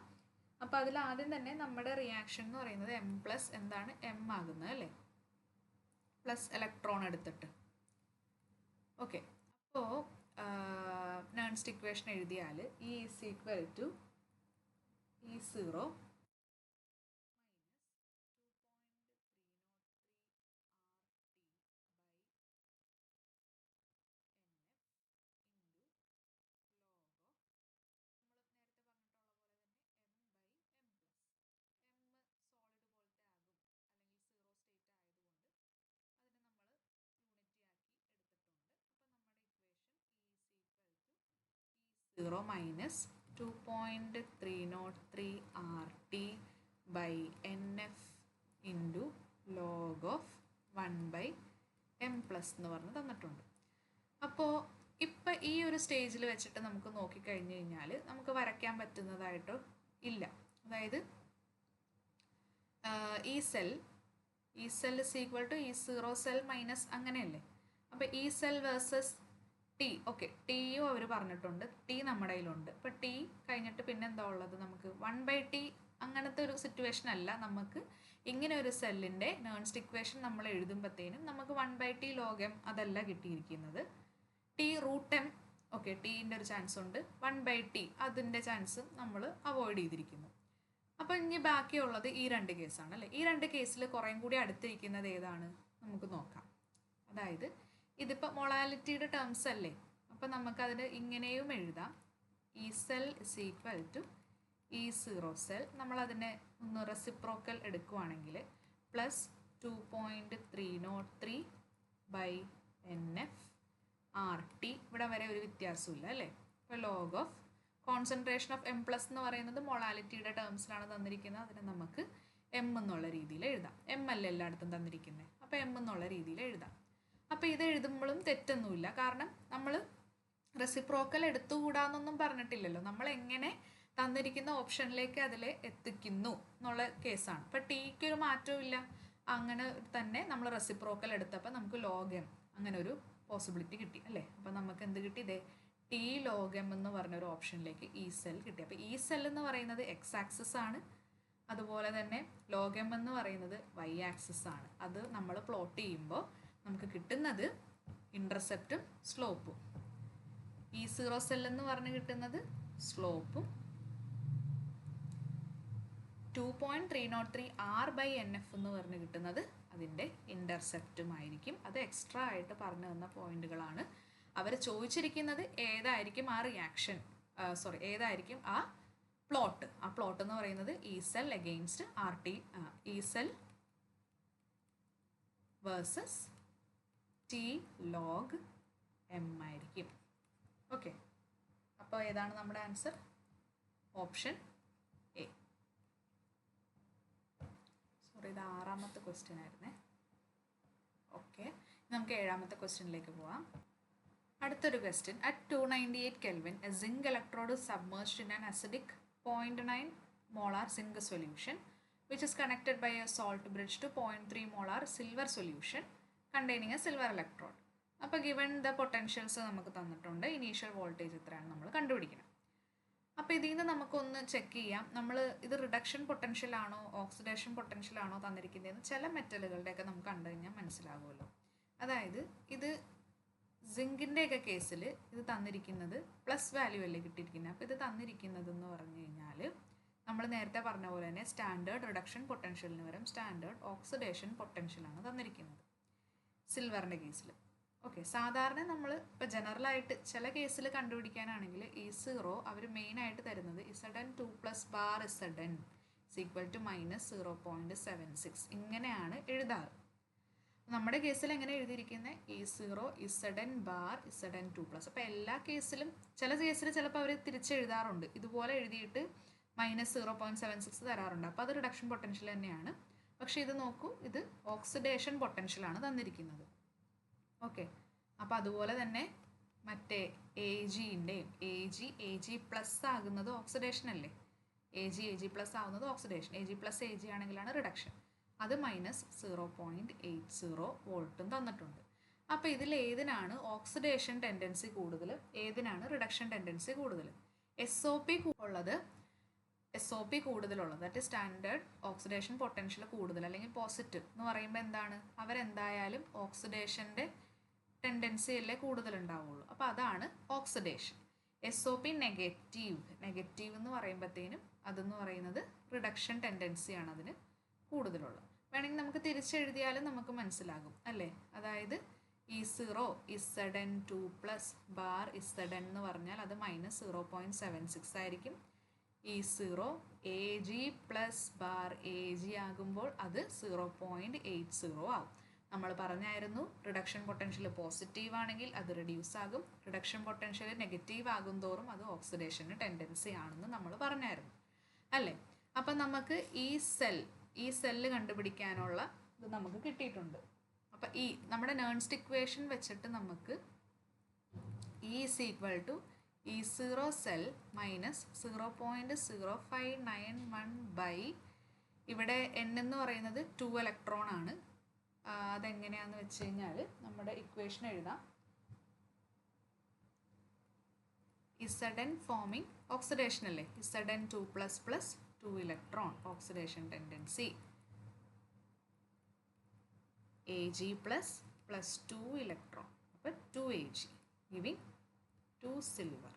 Speaker 1: അപ്പോൾ അതിൽ ആദ്യം തന്നെ നമ്മുടെ റിയാക്ഷൻ എന്ന് പറയുന്നത് M+ എന്താണ് M ആകുന്നത് അല്ലേ, പ്ലസ് ഇലക്ട്രോൺ എടുത്തിട്ട്. ഓക്കെ, അപ്പോൾ നേൺസ്റ്റ് ഇക്വേഷൻ എഴുതിയാൽ E is equal to E0 0 minus 2.303 RT by NF into log of 1/m. M plus എന്ന് പറഞ്ഞ് തന്നിട്ടുണ്ട്. അപ്പോൾ ഇപ്പം ഈ ഒരു സ്റ്റേജിൽ വെച്ചിട്ട് നമുക്ക് നോക്കിക്കഴിഞ്ഞ് കഴിഞ്ഞാൽ നമുക്ക് വരയ്ക്കാൻ പറ്റുന്നതായിട്ടോ ഇല്ല. അതായത് E cell is equal to E0 cell minus അങ്ങനെയല്ലേ. അപ്പോൾ ഈ സെൽ വേഴ്സസ് ടി, ഓക്കെ, ടിയും അവർ പറഞ്ഞിട്ടുണ്ട്, ടി നമ്മുടെ കയ്യിലുണ്ട്. അപ്പോൾ ടി കഴിഞ്ഞിട്ട് പിന്നെ എന്താ ഉള്ളത്, നമുക്ക് 1/t അങ്ങനത്തെ ഒരു സിറ്റുവേഷൻ അല്ല. നമുക്ക് ഇങ്ങനെ ഒരു സെല്ലിൻ്റെ നേൺസ്റ്റ് ഇക്വേഷൻ നമ്മൾ എഴുതുമ്പോഴത്തേനും നമുക്ക് 1/t log m അതല്ല കിട്ടിയിരിക്കുന്നത്. ടി റൂട്ട് എം, ഓക്കെ, ടീൻ്റെ ഒരു ചാൻസ് ഉണ്ട്. 1/t അതിൻ്റെ ചാൻസും നമ്മൾ അവോയ്ഡ് ചെയ്തിരിക്കുന്നു. അപ്പോൾ ഇനി ബാക്കിയുള്ളത് ഈ രണ്ട് കേസാണ് അല്ലേ. ഈ രണ്ട് കേസിൽ കുറേം കൂടി അടുത്തിരിക്കുന്നത് ഏതാണ് നമുക്ക് നോക്കാം. അതായത് ഇതിപ്പോൾ മൊളാലിറ്റിയുടെ ടേംസ് അല്ലേ. അപ്പോൾ നമുക്കതിന് ഇങ്ങനെയും എഴുതാം, E cell is equal to E0 cell. നമ്മളതിനെ ഒന്ന് റെസിപ്രോക്കൽ എടുക്കുവാണെങ്കിൽ പ്ലസ് 2.303/NF RT. ഇവിടെ വരെ ഒരു വ്യത്യാസമില്ല അല്ലേ. ഇപ്പോൾ log of concentration of M plus എന്ന് പറയുന്നത് മൊളാലിറ്റിയുടെ ടേംസിലാണ് തന്നിരിക്കുന്നത്. അതിനെ നമുക്ക് M എന്നുള്ള രീതിയിൽ എഴുതാം. M അല്ല എല്ലായിടത്തും തന്നിരിക്കുന്നത്, അപ്പോൾ M എന്നുള്ള രീതിയിൽ എഴുതാം. അപ്പോൾ ഇത് എഴുതുമ്പോഴും തെറ്റൊന്നുമില്ല, കാരണം നമ്മൾ റെസിപ്രോക്കൽ എടുത്തുകൂടാന്നൊന്നും പറഞ്ഞിട്ടില്ലല്ലോ. നമ്മൾ എങ്ങനെ തന്നിരിക്കുന്ന ഓപ്ഷനിലേക്ക് അതിൽ എത്തിക്കുന്നു എന്നുള്ള കേസാണ്. ഇപ്പോൾ ടിക്ക് ഒരു മാറ്റവും ഇല്ല, അങ്ങനെ തന്നെ നമ്മൾ റെസിപ്രോക്കൽ എടുത്തപ്പോൾ നമുക്ക് log m അങ്ങനെ ഒരു പോസിബിലിറ്റി കിട്ടി അല്ലേ. അപ്പോൾ നമുക്ക് എന്ത് കിട്ടി, ഇതേ ടി log m എന്ന് പറഞ്ഞൊരു ഓപ്ഷനിലേക്ക് ഈ സെൽ കിട്ടി. അപ്പോൾ ഈ സെൽ എന്ന് പറയുന്നത് എക്സ് ആക്സിസ് ആണ്, അതുപോലെ തന്നെ log m എന്ന് പറയുന്നത് വൈ ആക്സിസ് ആണ്. അത് നമ്മൾ പ്ലോട്ട് ചെയ്യുമ്പോൾ നമുക്ക് കിട്ടുന്നത് ഇൻ്റർസെപ്റ്റും സ്ലോപ്പും. E0 സെൽ എന്ന് പറഞ്ഞ് കിട്ടുന്നത് സ്ലോപ്പും 2.303 R/NF എന്ന് പറഞ്ഞ് കിട്ടുന്നത് അതിൻ്റെ ഇൻ്റർസെപ്റ്റുമായിരിക്കും. അത് എക്സ്ട്രാ ആയിട്ട് പറഞ്ഞു തന്ന പോയിന്റുകളാണ്. അവർ ചോദിച്ചിരിക്കുന്നത് ഏതായിരിക്കും ആ റിയാക്ഷൻ, ഏതായിരിക്കും ആ പ്ലോട്ട്. ആ പ്ലോട്ട് എന്ന് പറയുന്നത് E cell against RT, E cell versus T log M ആയിരിക്കും. ഓക്കെ, അപ്പോൾ ഏതാണ് നമ്മുടെ ആൻസർ? Option A. ഇത് 6ാമത്തെ ക്വസ്റ്റ്യൻ ആയിരുന്നേ. ഓക്കെ, നമുക്ക് 7ാമത്തെ ക്വസ്റ്റ്യനിലേക്ക് പോവാം. അടുത്തൊരു question. At 298 Kelvin a zinc electrode submerged in an acidic 0.9 molar zinc solution which is connected by a salt bridge to 0.3 molar silver solution containing a silver electrode. അപ്പോൾ given the potentials നമുക്ക് തന്നിട്ടുണ്ട്. Initial voltage എത്രയാണ് നമ്മൾ കണ്ടുപിടിക്കണം. അപ്പോൾ ഇതിൽ നിന്ന് നമുക്കൊന്ന് ചെക്ക് ചെയ്യാം, നമ്മൾ ഇത് റിഡക്ഷൻ പൊട്ടൻഷ്യൽ ആണോ ഓക്സിഡേഷൻ പൊട്ടൻഷ്യൽ ആണോ തന്നിരിക്കുന്നതെന്ന് ചില മെറ്റലുകളുടെയൊക്കെ നമുക്ക് കണ്ടു കഴിഞ്ഞാൽ മനസ്സിലാകുമല്ലോ. അതായത് ഇത് സിങ്കിൻ്റെയൊക്കെ കേസിൽ ഇത് തന്നിരിക്കുന്നത് പ്ലസ് വാല്യൂ അല്ലേ കിട്ടിയിരിക്കുന്നത്. അപ്പോൾ ഇത് തന്നിരിക്കുന്നതെന്ന് പറഞ്ഞു കഴിഞ്ഞാൽ നമ്മൾ നേരത്തെ പറഞ്ഞ പോലെ തന്നെ സ്റ്റാൻഡേർഡ് റിഡക്ഷൻ പൊട്ടൻഷ്യലിന് പകരം സ്റ്റാൻഡേർഡ് ഓക്സിഡേഷൻ പൊട്ടൻഷ്യലാണ് തന്നിരിക്കുന്നത് സിൽവറിൻ്റെ കേസിൽ. ഓക്കെ, സാധാരണ നമ്മൾ ഇപ്പോൾ ജനറലായിട്ട് ചില കേസിൽ കണ്ടുപിടിക്കാനാണെങ്കിൽ E0 അവർ മെയിനായിട്ട് തരുന്നത് Zn2 + bar Zn = -0.76 ഇങ്ങനെയാണ് എഴുതാറ്. നമ്മുടെ കേസിൽ എങ്ങനെ എഴുതിയിരിക്കുന്നത് E0 Zn bar Zn2 +. അപ്പോൾ എല്ലാ കേസിലും ചില കേസിൽ ചിലപ്പോൾ അവർ തിരിച്ചെഴുതാറുണ്ട്, ഇതുപോലെ എഴുതിയിട്ട് -0.76 തരാറുണ്ട്. അപ്പോൾ അത് റിഡക്ഷൻ പൊട്ടൻഷ്യൽ തന്നെയാണ്. പക്ഷേ ഇത് നോക്കൂ, ഇത് ഓക്സിഡേഷൻ പൊട്ടൻഷ്യലാണ് തന്നിരിക്കുന്നത്. ഓക്കെ, അപ്പോൾ അതുപോലെ തന്നെ മറ്റേ Agൻ്റെയും AG പ്ലസ് ആകുന്നത് ഓക്സിഡേഷൻ അല്ലേ. AG പ്ലസ് ആകുന്നത് ഓക്സിഡേഷൻ, AG + AG ആണെങ്കിലാണ് റിഡക്ഷൻ. അത് -0.80 വോൾട്ടും തന്നിട്ടുണ്ട്. അപ്പോൾ ഇതിൽ ഏതിനാണ് ഓക്സിഡേഷൻ ടെൻഡൻസി കൂടുതൽ, ഏതിനാണ് റിഡക്ഷൻ ടെൻഡൻസി കൂടുതൽ? SOP കൂടുതലുള്ളത്, ദാറ്റ് സ്റ്റാൻഡേർഡ് ഓക്സിഡേഷൻ പൊട്ടൻഷ്യൽ കൂടുതൽ അല്ലെങ്കിൽ പോസിറ്റീവ് എന്ന് പറയുമ്പോൾ എന്താണ്, അവരെന്തായാലും ഓക്സിഡേഷൻ്റെ ടെൻഡൻസി അല്ലേ കൂടുതലുണ്ടാവുള്ളൂ. അപ്പോൾ അതാണ് ഓക്സിഡേഷൻ. SOP നെഗറ്റീവ് എന്ന് പറയുമ്പോഴത്തേനും അതെന്ന് പറയുന്നത് റിഡക്ഷൻ ടെൻഡൻസിയാണ് അതിന് കൂടുതലുള്ളത്. വേണമെങ്കിൽ നമുക്ക് തിരിച്ചെഴുതിയാലും നമുക്ക് മനസ്സിലാകും അല്ലേ. അതായത് E0 Zn2 + bar Zn എന്ന് പറഞ്ഞാൽ അത് -0.76 ആയിരിക്കും. E0 Ag + bar Ag ആകുമ്പോൾ അത് 0.80 ആകും. നമ്മൾ പറഞ്ഞായിരുന്നു റിഡക്ഷൻ പൊട്ടൻഷ്യൽ പോസിറ്റീവ് ആണെങ്കിൽ അത് റിഡ്യൂസ് ആകും, റിഡക്ഷൻ പൊട്ടൻഷ്യൽ നെഗറ്റീവ് ആകും തോറും അത് ഓക്സിഡേഷന് ടെൻഡൻസി ആണെന്ന് നമ്മൾ പറഞ്ഞായിരുന്നു അല്ലേ. അപ്പം നമുക്ക് ഈ സെല്ല് കണ്ടുപിടിക്കാനുള്ള ഇത് നമുക്ക് കിട്ടിയിട്ടുണ്ട്. അപ്പം ഈ നമ്മുടെ നേൺസ്റ്റ് ഇക്വേഷൻ വെച്ചിട്ട് നമുക്ക് E is equal to E0 cell minus 0.0591 by ഇവിടെ n എന്ന് പറയുന്നത് 2 ഇലക്ട്രോൺ ആണ്. അതെങ്ങനെയാണെന്ന് വെച്ച് കഴിഞ്ഞാൽ നമ്മുടെ ഇക്വേഷൻ എഴുതാം. Zn forming oxidation അല്ലേ, Zn 2++ 2 electron oxidation tendency, Ag plus 2 electron, അപ്പോൾ 2 Ag giving 2 silver.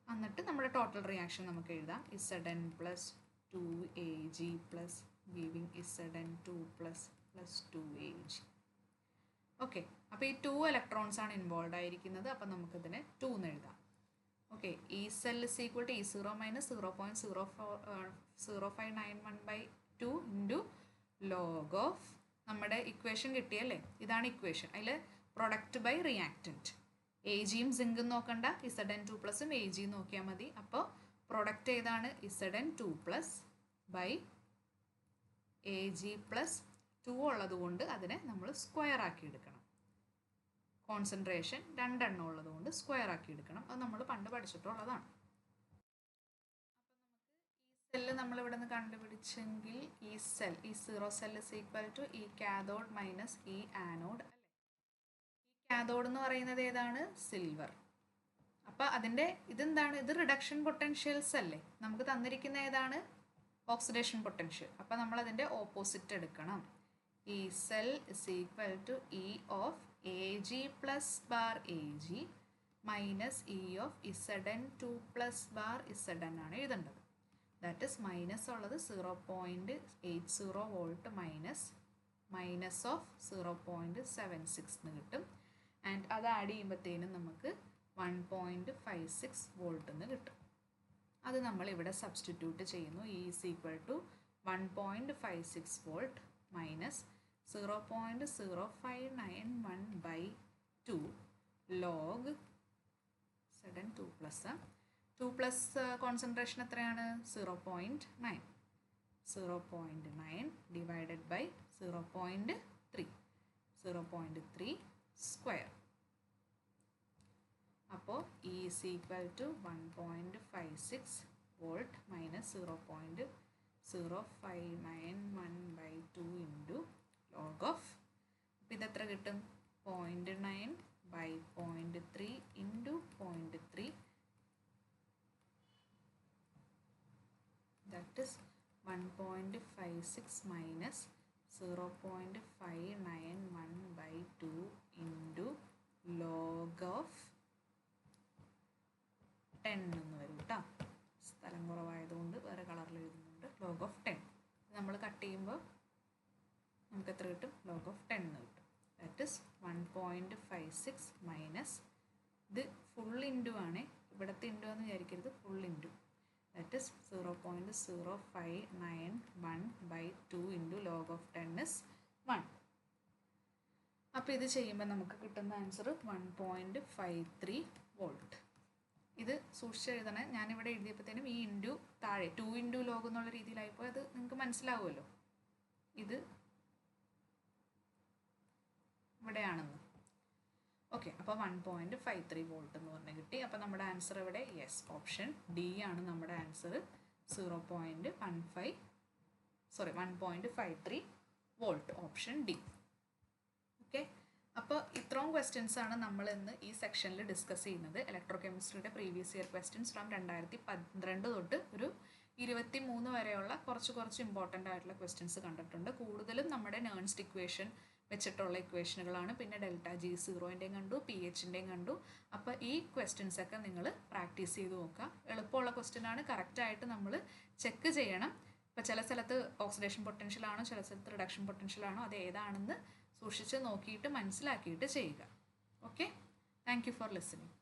Speaker 1: എന്നിട്ട് നമ്മുടെ ടോട്ടൽ റിയാക്ഷൻ നമുക്ക് എഴുതാം Zn plus 2 Ag plus giving Zn 2++ 2 Ag. Okay, അപ്പോൾ ഈ 2 ഇലക്ട്രോൺസ് ആണ് ഇൻവോൾവ് ആയിരിക്കുന്നത്. അപ്പം നമുക്കിതിനെ 2 എന്ന് എഴുതാം. Okay, E cell is equal to E0 minus 0.0591 by 2 into log of നമ്മുടെ ഇക്വേഷൻ കിട്ടിയല്ലേ, ഇതാണ് ഇക്വേഷൻ. അതിൽ പ്രൊഡക്റ്റ് ബൈ റിയാക്റ്റൻറ്റ്, Agയും സിങ്കും നോക്കണ്ട, Zn 2+ഉം Ag നോക്കിയാൽ മതി. അപ്പോൾ പ്രൊഡക്റ്റ് ഏതാണ്, Zn 2+ ബൈ Ag plus 2 ഉള്ളത് കൊണ്ട് അതിനെ നമ്മൾ സ്ക്വയർ ആക്കി എടുക്കണം. കോൺസെൻട്രേഷൻ 2 എണ്ണം ഉള്ളത് കൊണ്ട് സ്ക്വയർ ആക്കി എടുക്കണം. അത് നമ്മൾ പണ്ട് പഠിച്ചിട്ടുള്ളതാണ്. അപ്പോൾ നമുക്ക് ഈ സെല്ല് നമ്മളിവിടെ നിന്ന് കണ്ടുപിടിച്ചെങ്കിൽ E cell E0 cell is equal to E cathode minus E anode അല്ലേ. ഈ കാഥോഡ് എന്ന് പറയുന്നത് ഏതാണ്, സിൽവർ. അപ്പോൾ അതിൻ്റെ ഇതെന്താണ്, ഇത് റിഡക്ഷൻ പൊട്ടൻഷ്യൽസ് അല്ലേ. നമുക്ക് തന്നിരിക്കുന്ന ഏതാണ്, ഓക്സിഡേഷൻ പൊട്ടൻഷ്യൽ. അപ്പോൾ നമ്മൾ അതിൻ്റെ ഓപ്പോസിറ്റ് എടുക്കണം. E cell is equal to E of Ag plus bar Ag minus E of Zn 2+ bar Zn ആണ് എഴുതേണ്ടത്. ദാറ്റ് ഇസ് മൈനസ് ഉള്ളത് 0.80 വോൾട്ട് മൈനസ് ഓഫ് 0.76 എന്ന് കിട്ടും. ആൻഡ് അത് ആഡ് ചെയ്യുമ്പോഴത്തേനും നമുക്ക് 1.56 വോൾട്ട് എന്ന് കിട്ടും. അത് നമ്മൾ ഇവിടെ സബ്സ്റ്റിറ്റ്യൂട്ട് ചെയ്യുന്നു. E is equal to 1.56 volt minus 0.0591 by 2 log Zn 2+. Concentration എത്രയാണ്, 0.9. 0.9 ഡിവൈഡഡ് ബൈ 0.3 സ്ക്വയർ. അപ്പോൾ E is equal to 1.56 volt minus 0.0591 by 2 into log of, അപ്പോൾ ഇതെത്ര കിട്ടും, 0.9 by 0.3 into 0.3, that is 1.56 minus 0.591 by 2 into log of 10 എന്ന് വരും കേട്ടോ. സ്ഥലം കുറവായതുകൊണ്ട് വേറെ കളറിൽ എഴുതുന്നുണ്ട്. log of 10 നമ്മൾ കട്ട് ചെയ്യുമ്പോൾ നമുക്ക് എത്ര കിട്ടും, log of 10 എന്ന് കിട്ടും. ദാറ്റ് ഇസ് 1.56 മൈനസ്, ഇത് ഫുൾ ഇൻറ്റു ആണ്, ഇവിടുത്തെ ഇൻറ്റു എന്ന് വിചാരിക്കരുത്, full into. That is 0.0591 by 2 into log of 10 is 1. അപ്പോൾ ഇത് ചെയ്യുമ്പോൾ നമുക്ക് കിട്ടുന്ന ആൻസർ 1.53 വോൾട്ട്. ഇത് സൂക്ഷിച്ചെഴുതണേ. ഞാനിവിടെ എഴുതിയപ്പോഴത്തേനും ഈ ഇൻറ്റു താഴെ 2 ഇൻറ്റു ലോഗ് എന്നുള്ള രീതിയിലായിപ്പോൾ അത് നിങ്ങൾക്ക് മനസ്സിലാവുമല്ലോ ഇത് ഇവിടെയാണെന്ന്. ഓക്കെ, അപ്പോൾ 1.53 വോൾട്ട് എന്ന് പറഞ്ഞ് കിട്ടി. അപ്പോൾ നമ്മുടെ ആൻസർ ഇവിടെ യെസ്, ഓപ്ഷൻ ഡി ആണ് നമ്മുടെ answer. 1.53 volt, option D. Okay, അപ്പോൾ ഇത്രയും ക്വസ്റ്റ്യൻസ് ആണ് നമ്മൾ ഇന്ന് ഈ സെക്ഷനിൽ ഡിസ്കസ് ചെയ്യുന്നത്. ഇലക്ട്രോ കെമിസ്ട്രിയുടെ പ്രീവിയസ് ഇയർ ക്വസ്റ്റ്യൻസ് ഫ്രം 2012 തൊട്ട് ഒരു 23 വരെയുള്ള കുറച്ച് ഇമ്പോർട്ടൻ്റ് ആയിട്ടുള്ള ക്വസ്റ്റ്യൻസ് കണ്ടിട്ടുണ്ട്. കൂടുതലും നമ്മുടെ നേൺസ്റ്റ് ഇക്വേഷൻ വെച്ചിട്ടുള്ള ഇക്വേഷനുകളാണ്. പിന്നെ ഡെൽറ്റ G0ൻ്റെയും കണ്ടു, PHൻ്റെയും കണ്ടു. അപ്പോൾ ഈ ക്വസ്റ്റ്യൻസ് ഒക്കെ നിങ്ങൾ പ്രാക്ടീസ് ചെയ്ത് നോക്കുക. എളുപ്പമുള്ള ക്വസ്റ്റ്യൻ ആണ്, കറക്റ്റായിട്ട് നമ്മൾ ചെക്ക് ചെയ്യണം. ഇപ്പോൾ ചില സ്ഥലത്ത് ഓക്സിഡേഷൻ പൊട്ടൻഷ്യൽ ആണോ, ചില സ്ഥലത്ത് റിഡക്ഷൻ പൊട്ടൻഷ്യൽ ആണോ, അത് ഏതാണെന്ന് സൂക്ഷിച്ച് നോക്കിയിട്ട് മനസ്സിലാക്കിയിട്ട് ചെയ്യുക. Okay, thank you for listening.